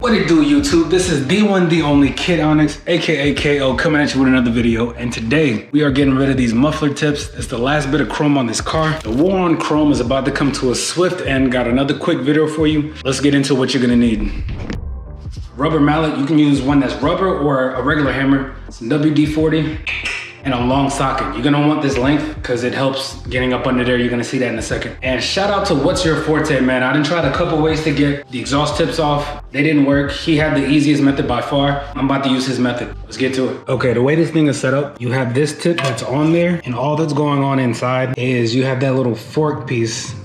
What it do, YouTube? This is the one, the only Kid Onyx, aka KO, coming at you with another video. And today we are getting rid of these muffler tips. It's the last bit of chrome on this car. The war on chrome is about to come to a swift end. Got another quick video for you. Let's get into what you're gonna need. Rubber mallet. You can use one that's rubber or a regular hammer. Some WD-40 and a long socket. You're gonna want this length because it helps getting up under there. You're gonna see that in a second. And shout out to What's Your Forte, man. I done tried a couple ways to get the exhaust tips off. They didn't work. He had the easiest method by far. I'm about to use his method. Let's get to it. Okay, the way this thing is set up, you have this tip that's on there, and all that's going on inside is you have that little fork piece.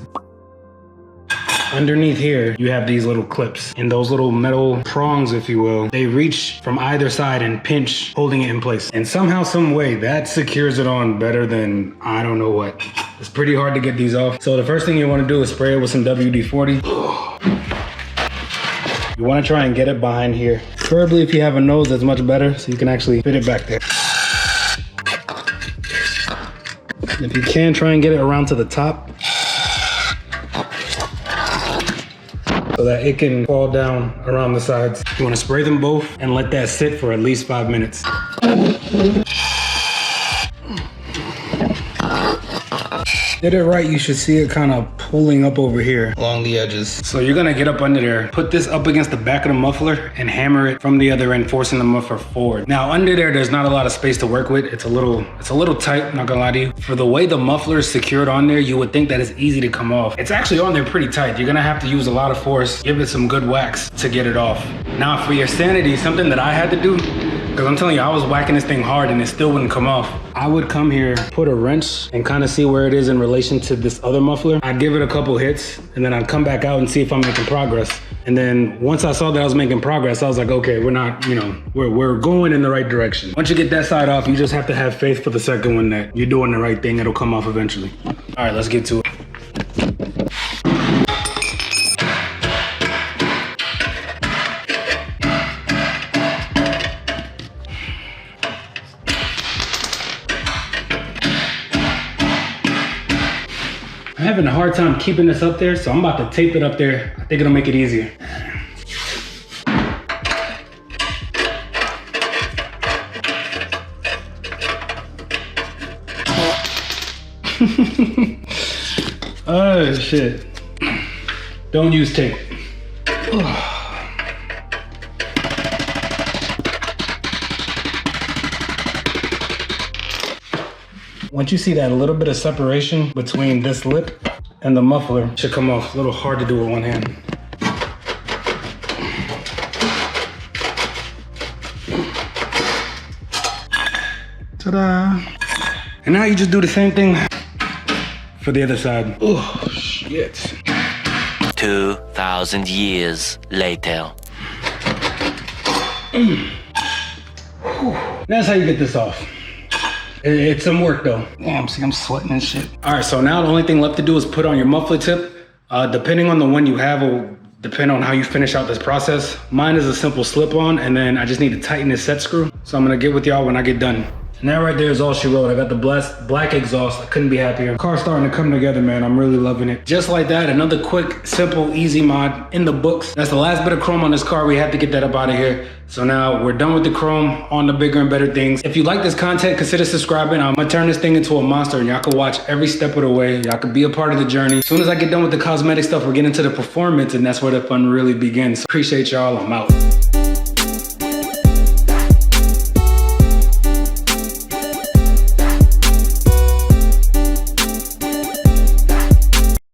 Underneath here, you have these little clips, and those little metal prongs, if you will, they reach from either side and pinch, holding it in place. And somehow, some way, that secures it on better than I don't know what. It's pretty hard to get these off. So the first thing you want to do is spray it with some WD-40. You want to try and get it behind here. Preferably if you have a nose, that's much better, so you can actually fit it back there. If you can, try and get it around to the top, so that it can fall down around the sides. You want to spray them both and let that sit for at least 5 minutes. Did it right, you should see it kind of pulling up over here along the edges. So you're gonna get up under there, put this up against the back of the muffler and hammer it from the other end, forcing the muffler forward. Now under there's not a lot of space to work with. It's a little tight, not gonna lie to you. For the way the muffler is secured on there, you would think that it's easy to come off. It's actually on there pretty tight. You're gonna have to use a lot of force, give it some good wax to get it off. Now for your sanity, something that I had to do, because I'm telling you, I was whacking this thing hard and it still wouldn't come off. I would come here, put a wrench and kind of see where it is in relation to this other muffler. I'd give it a couple hits and then I'd come back out and see if I'm making progress. And then once I saw that I was making progress, I was like, okay, we're not, we're going in the right direction. Once you get that side off, you just have to have faith for the second one that you're doing the right thing. It'll come off eventually. All right, let's get to it. I'm having a hard time keeping this up there, so I'm about to tape it up there. I think it'll make it easier. Oh shit. Don't use tape. Once you see that little bit of separation between this lip and the muffler, it should come off. A little hard to do with one hand. Ta-da! And now you just do the same thing for the other side. Oh, shit. 2,000 years later. That's how you get this off. It's some work though. Damn, see, I'm sweating and shit. All right, so now the only thing left to do is put on your muffler tip. Depending on the one you have will depend on how you finish out this process. Mine is a simple slip-on, and then I just need to tighten this set screw. So I'm gonna get with y'all when I get done. And that right there is all she wrote. I got the black exhaust. I couldn't be happier. Car's starting to come together, man. I'm really loving it. Just like that, another quick, simple, easy mod in the books. That's the last bit of chrome on this car. We had to get that up out of here. So now we're done with the chrome, on the bigger and better things. If you like this content, consider subscribing. I'm gonna turn this thing into a monster and y'all can watch every step of the way. Y'all can be a part of the journey. As soon as I get done with the cosmetic stuff, we're getting into the performance, and that's where the fun really begins. Appreciate y'all. I'm out.